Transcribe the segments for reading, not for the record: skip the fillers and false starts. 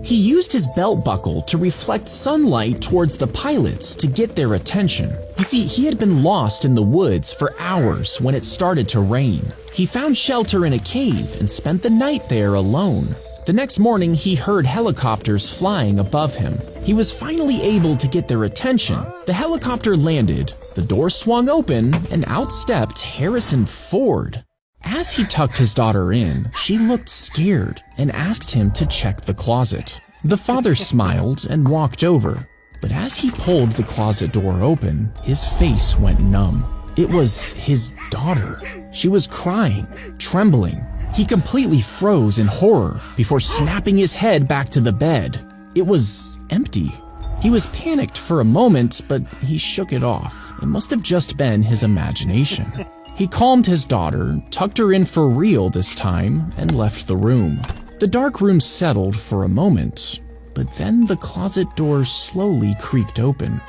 He used his belt buckle to reflect sunlight towards the pilots to get their attention. You see, he had been lost in the woods for hours when it started to rain. He found shelter in a cave and spent the night there alone. The next morning, he heard helicopters flying above him. He was finally able to get their attention. The helicopter landed, the door swung open, and out stepped Harrison Ford. As he tucked his daughter in, she looked scared and asked him to check the closet. The father smiled and walked over, but as he pulled the closet door open, his face went numb. It was his daughter. She was crying, trembling. He completely froze in horror before snapping his head back to the bed. It was empty. He was panicked for a moment, but he shook it off. It must have just been his imagination. He calmed his daughter, tucked her in for real this time, and left the room. The dark room settled for a moment, but then the closet door slowly creaked open.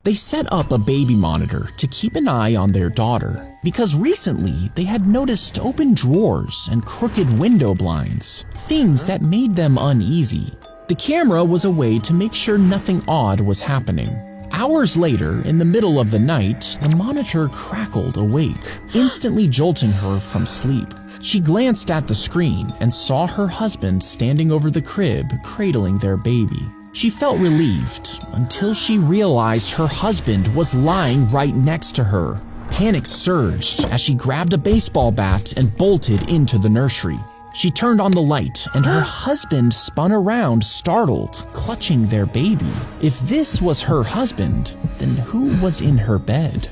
They set up a baby monitor to keep an eye on their daughter because recently they had noticed open drawers and crooked window blinds, things that made them uneasy. The camera was a way to make sure nothing odd was happening. Hours later, in the middle of the night, the monitor crackled awake, instantly jolting her from sleep. She glanced at the screen and saw her husband standing over the crib, cradling their baby. She felt relieved until she realized her husband was lying right next to her. Panic surged as she grabbed a baseball bat and bolted into the nursery. She turned on the light and her husband spun around, startled, clutching their baby. If this was her husband, then who was in her bed?